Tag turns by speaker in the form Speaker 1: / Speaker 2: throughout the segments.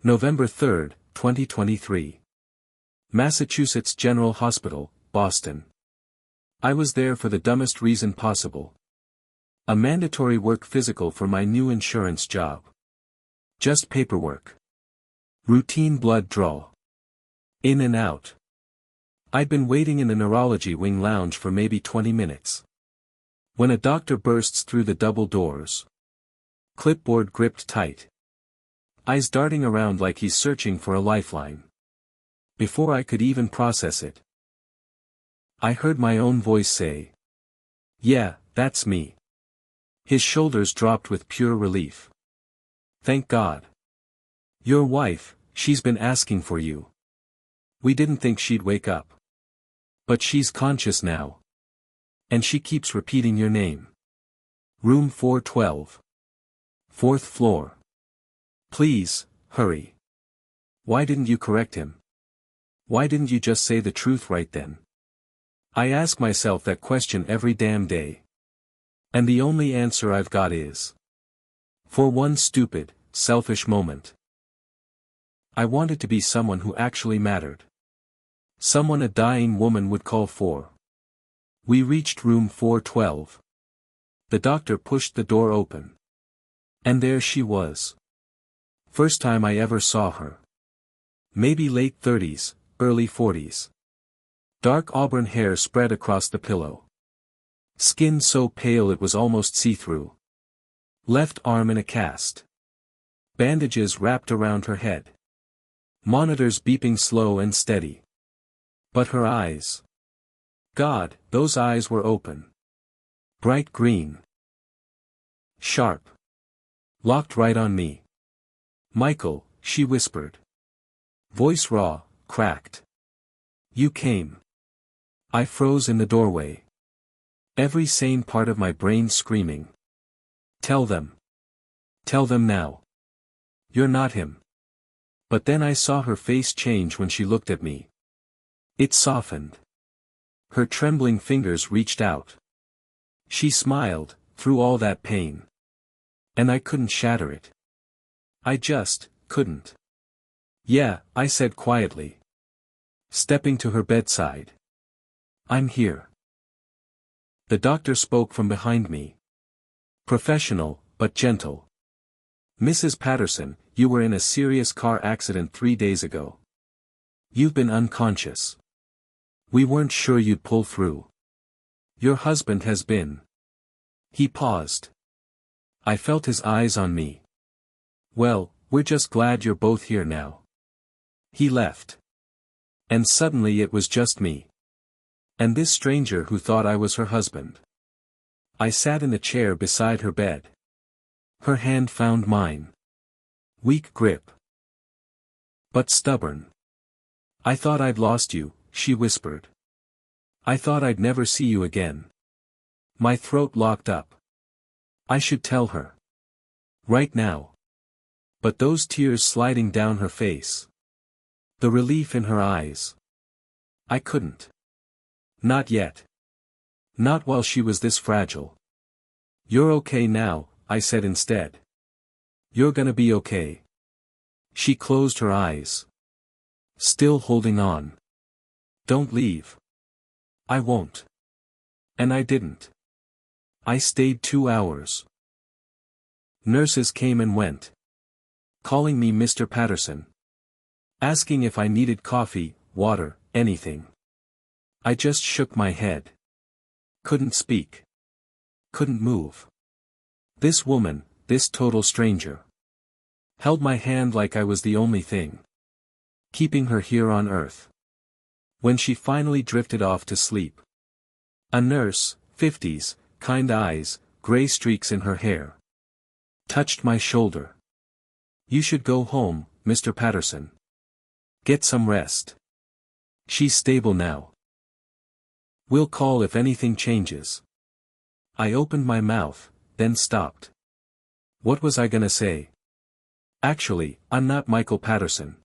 Speaker 1: November 3, 2023. Massachusetts General Hospital, Boston. I was there for the dumbest reason possible. A mandatory work physical for my new insurance job. Just paperwork. Routine blood draw. In and out. I'd been waiting in the neurology wing lounge for maybe 20 minutes. When a doctor bursts through the double doors. Clipboard gripped tight. Eyes darting around like he's searching for a lifeline. Before I could even process it, I heard my own voice say, "Yeah, that's me." His shoulders dropped with pure relief. "Thank God. Your wife, she's been asking for you. We didn't think she'd wake up. But she's conscious now. And she keeps repeating your name. Room 412. 4th floor. Please, hurry. Why didn't you correct him? Why didn't you just say the truth right then?" I ask myself that question every damn day. And the only answer I've got is, for one stupid, selfish moment. I wanted to be someone who actually mattered. Someone a dying woman would call for. We reached room 412. The doctor pushed the door open. And there she was. First time I ever saw her. Maybe late 30s, early 40s. Dark auburn hair spread across the pillow. Skin so pale it was almost see-through. Left arm in a cast. Bandages wrapped around her head. Monitors beeping slow and steady. But her eyes. God, those eyes were open. Bright green. Sharp. Locked right on me. "Michael," she whispered. Voice raw, cracked. "You came." I froze in the doorway. Every sane part of my brain screaming. Tell them. Tell them now. You're not him. But then I saw her face change when she looked at me. It softened. Her trembling fingers reached out. She smiled, through all that pain. And I couldn't shatter it. I just couldn't. "Yeah," I said quietly. Stepping to her bedside. "I'm here." The doctor spoke from behind me. Professional, but gentle. "Mrs. Patterson, you were in a serious car accident 3 days ago. You've been unconscious. We weren't sure you'd pull through. Your husband has been." He paused. I felt his eyes on me. "Well, we're just glad you're both here now." He left. And suddenly it was just me. And this stranger who thought I was her husband. I sat in the chair beside her bed. Her hand found mine. Weak grip. But stubborn. "I thought I'd lost you," she whispered. "I thought I'd never see you again." My throat locked up. I should tell her. Right now. But those tears sliding down her face. The relief in her eyes. I couldn't. Not yet. Not while she was this fragile. "You're okay now," I said instead. "You're gonna be okay." She closed her eyes. Still holding on. "Don't leave." "I won't." And I didn't. I stayed 2 hours. Nurses came and went. Calling me Mr. Patterson. Asking if I needed coffee, water, anything. I just shook my head. Couldn't speak. Couldn't move. This woman, this total stranger. Held my hand like I was the only thing. Keeping her here on earth. When she finally drifted off to sleep. A nurse, 50s, kind eyes, gray streaks in her hair. Touched my shoulder. "You should go home, Mr. Patterson. Get some rest. She's stable now. We'll call if anything changes." I opened my mouth, then stopped. What was I gonna say? Actually, I'm not Michael Patterson.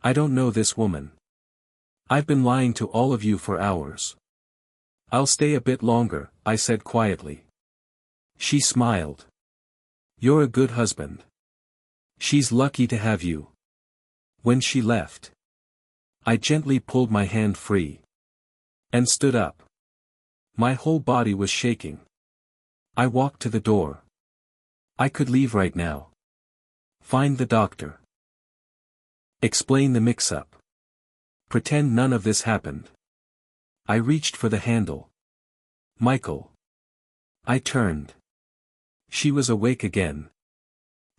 Speaker 1: I don't know this woman. I've been lying to all of you for hours. "I'll stay a bit longer," I said quietly. She smiled. "You're a good husband. She's lucky to have you." When she left, I gently pulled my hand free. And stood up. My whole body was shaking. I walked to the door. I could leave right now. Find the doctor. Explain the mix-up. Pretend none of this happened. I reached for the handle. Michael. I turned. She was awake again.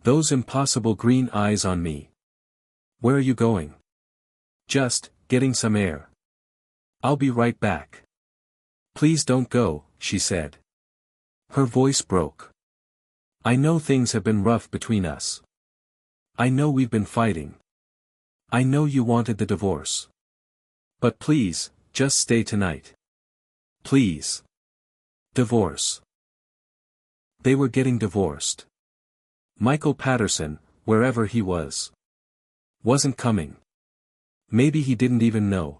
Speaker 1: Those impossible green eyes on me. Where are you going? Just, getting some air. I'll be right back. Please don't go, she said. Her voice broke. I know things have been rough between us. I know we've been fighting. I know you wanted the divorce. But please, just stay tonight. Please. Divorce. They were getting divorced. Michael Patterson, wherever he was, wasn't coming. Maybe he didn't even know.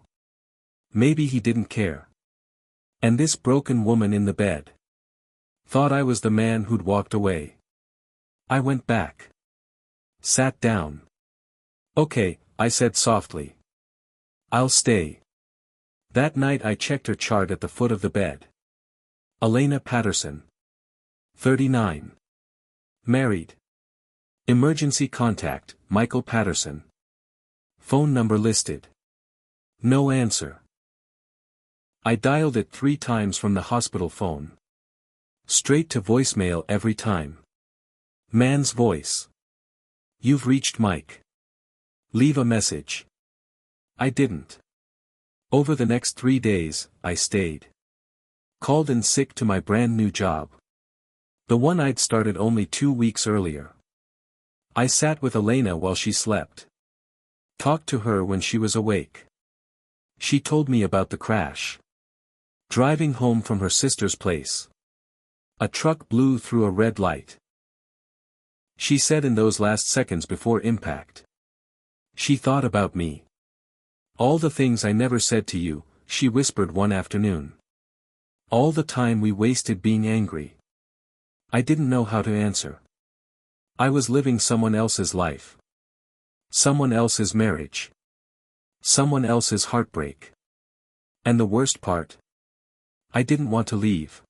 Speaker 1: Maybe he didn't care. And this broken woman in the bed thought I was the man who'd walked away. I went back. Sat down. Okay, I said softly. I'll stay. That night I checked her chart at the foot of the bed. Elena Patterson. 39. Married. Emergency contact, Michael Patterson. Phone number listed. No answer. I dialed it 3 times from the hospital phone. Straight to voicemail every time. Man's voice. You've reached Mike. Leave a message. I didn't. Over the next 3 days, I stayed. Called in sick to my brand new job. The one I'd started only 2 weeks earlier. I sat with Elena while she slept. Talked to her when she was awake. She told me about the crash. Driving home from her sister's place. A truck blew through a red light. She said in those last seconds before impact. She thought about me. All the things I never said to you, she whispered one afternoon. All the time we wasted being angry. I didn't know how to answer. I was living someone else's life. Someone else's marriage. Someone else's heartbreak. And the worst part? I didn't want to leave.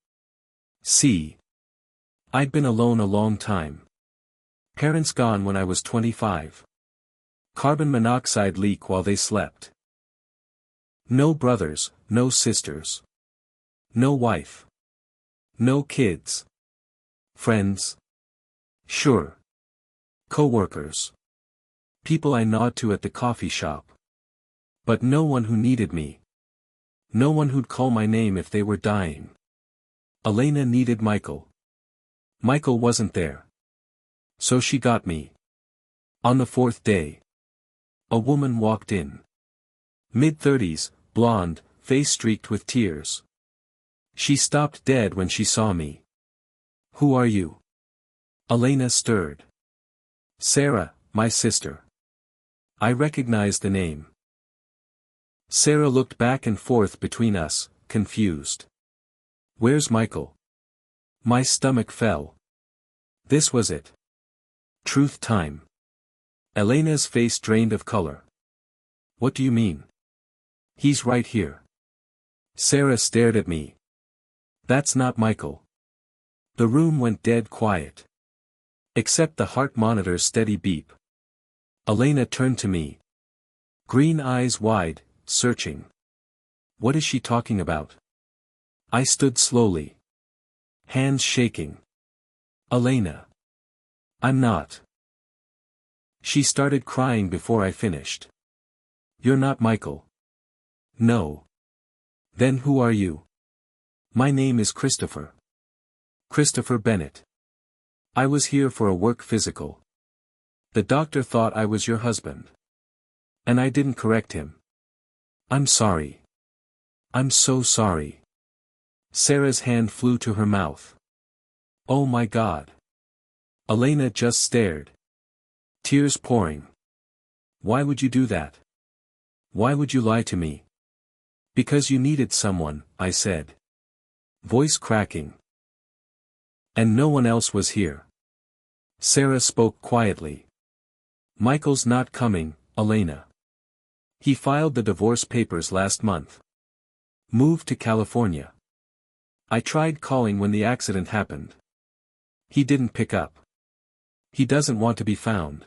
Speaker 1: See. I'd been alone a long time. Parents gone when I was 25. Carbon monoxide leak while they slept. No brothers, no sisters. No wife. No kids. Friends. Sure. Co-workers. People I nod to at the coffee shop. But no one who needed me. No one who'd call my name if they were dying. Elena needed Michael. Michael wasn't there. So she got me. On the 4th day. A woman walked in. Mid-30s, blonde, face streaked with tears. She stopped dead when she saw me. Who are you? Elena stirred. Sarah, my sister. I recognized the name. Sarah looked back and forth between us, confused. Where's Michael? My stomach fell. This was it. Truth time. Elena's face drained of color. What do you mean? He's right here. Sarah stared at me. That's not Michael. The room went dead quiet. Except the heart monitor's steady beep. Elena turned to me. Green eyes wide, searching. What is she talking about? I stood slowly. Hands shaking. Elena. I'm not. She started crying before I finished. You're not Michael. No. Then who are you? My name is Christopher. Christopher Bennett. I was here for a work physical. The doctor thought I was your husband. And I didn't correct him. I'm sorry. I'm so sorry. Sarah's hand flew to her mouth. Oh my God. Elena just stared. Tears pouring. Why would you do that? Why would you lie to me? Because you needed someone, I said. Voice cracking. And no one else was here. Sarah spoke quietly. Michael's not coming, Elena. He filed the divorce papers last month. Moved to California. I tried calling when the accident happened. He didn't pick up. He doesn't want to be found.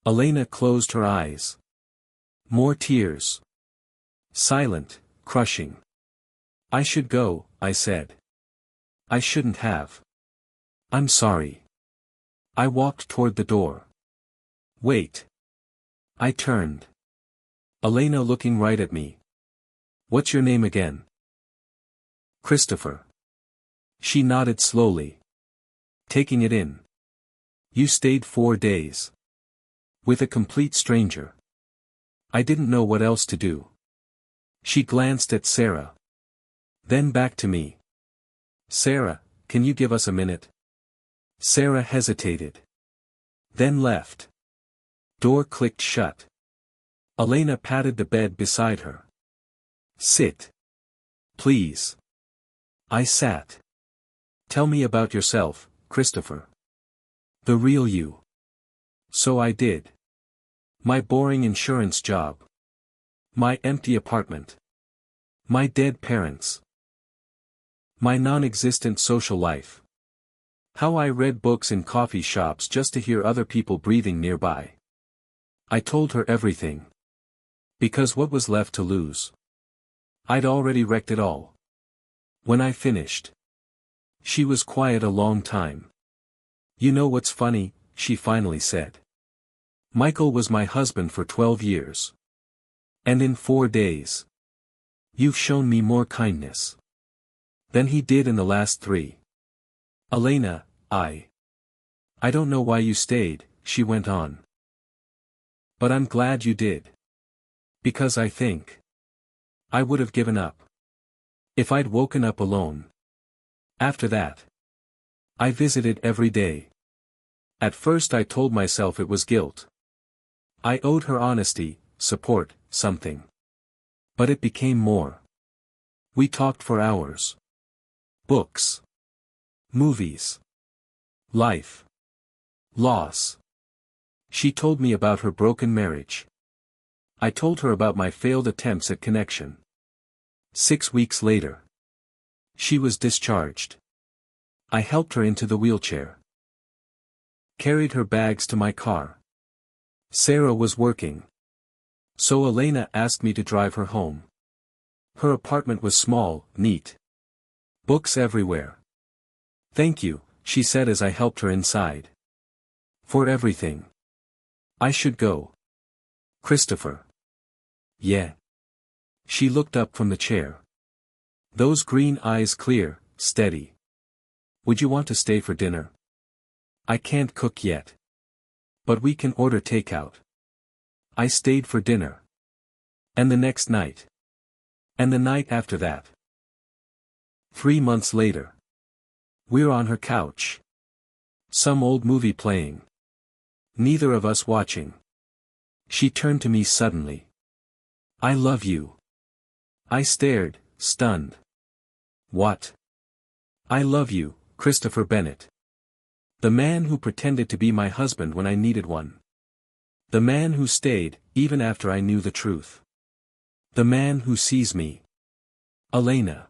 Speaker 1: Elena closed her eyes. More tears. Silent, crushing. I should go, I said. I shouldn't have. I'm sorry. I walked toward the door. Wait. I turned. Elena looking right at me. What's your name again? Christopher. She nodded slowly. Taking it in. You stayed 4 days. With a complete stranger. I didn't know what else to do. She glanced at Sarah. Then back to me. Sarah, can you give us a minute? Sarah hesitated. Then left. Door clicked shut. Elena patted the bed beside her. Sit. Please. I sat. Tell me about yourself, Christopher. The real you. So I did. My boring insurance job. My empty apartment. My dead parents. My non-existent social life. How I read books in coffee shops just to hear other people breathing nearby. I told her everything. Because what was left to lose? I'd already wrecked it all. When I finished. She was quiet a long time. You know what's funny, she finally said. Michael was my husband for 12 years. And in 4 days. You've shown me more kindness than he did in the last 3. Elena, I don't know why you stayed, she went on. But I'm glad you did. Because I think I would have given up. If I'd woken up alone. After that. I visited every day. At first I told myself it was guilt. I owed her honesty, support, something. But it became more. We talked for hours. Books. Movies. Life. Loss. She told me about her broken marriage. I told her about my failed attempts at connection. 6 weeks later. She was discharged. I helped her into the wheelchair. Carried her bags to my car. Sarah was working. So Elena asked me to drive her home. Her apartment was small, neat. Books everywhere. Thank you, she said as I helped her inside. For everything. I should go. Christopher. Yeah. She looked up from the chair. Those green eyes clear, steady. Would you want to stay for dinner? I can't cook yet. But we can order takeout. I stayed for dinner. And the next night. And the night after that. 3 months later. We're on her couch. Some old movie playing. Neither of us watching. She turned to me suddenly. I love you. I stared, stunned. What? I love you, Christopher Bennett. The man who pretended to be my husband when I needed one. The man who stayed, even after I knew the truth. The man who sees me. Elena.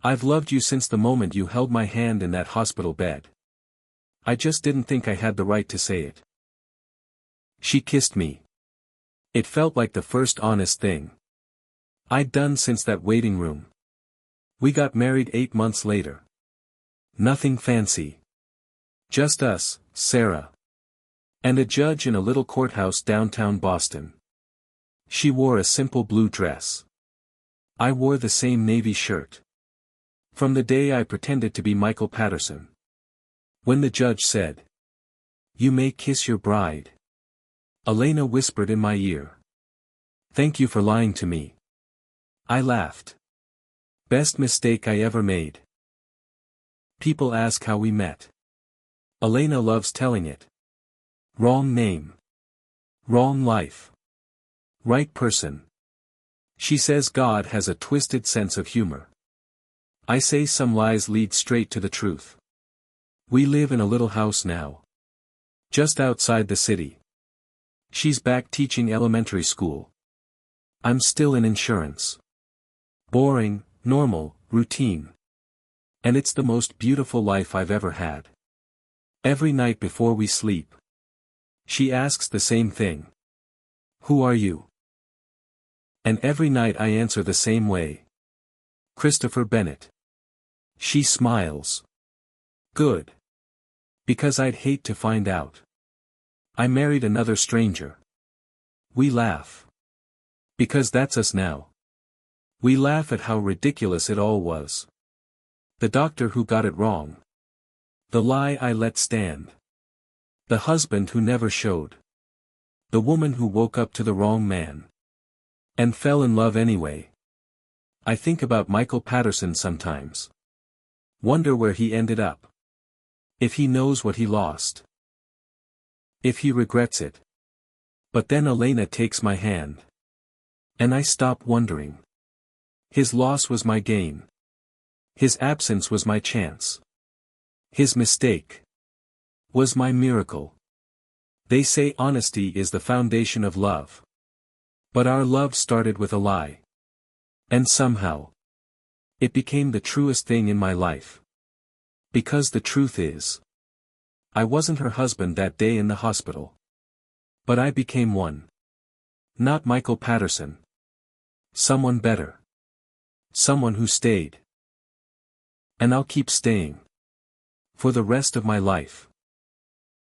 Speaker 1: I've loved you since the moment you held my hand in that hospital bed. I just didn't think I had the right to say it. She kissed me. It felt like the first honest thing I'd done since that waiting room. We got married 8 months later. Nothing fancy. Just us, Sarah. And a judge in a little courthouse downtown Boston. She wore a simple blue dress. I wore the same navy shirt. From the day I pretended to be Michael Patterson. When the judge said, "You may kiss your bride," Elena whispered in my ear. "Thank you for lying to me." I laughed. Best mistake I ever made. People ask how we met. Elena loves telling it. Wrong name. Wrong life. Right person. She says God has a twisted sense of humor. I say some lies lead straight to the truth. We live in a little house now. Just outside the city. She's back teaching elementary school. I'm still in insurance. Boring, normal, routine. And it's the most beautiful life I've ever had. Every night before we sleep, she asks the same thing. Who are you? And every night I answer the same way. Christopher Bennett. She smiles. Good. Because I'd hate to find out. I married another stranger. We laugh. Because that's us now. We laugh at how ridiculous it all was. The doctor who got it wrong. The lie I let stand. The husband who never showed. The woman who woke up to the wrong man. And fell in love anyway. I think about Michael Patterson sometimes. Wonder where he ended up. If he knows what he lost. If he regrets it. But then Elena takes my hand. And I stop wondering. His loss was my gain. His absence was my chance. His mistake was my miracle. They say honesty is the foundation of love. But our love started with a lie. And somehow, it became the truest thing in my life. Because the truth is, I wasn't her husband that day in the hospital. But I became one. Not Michael Patterson. Someone better. Someone who stayed. And I'll keep staying. For the rest of my life.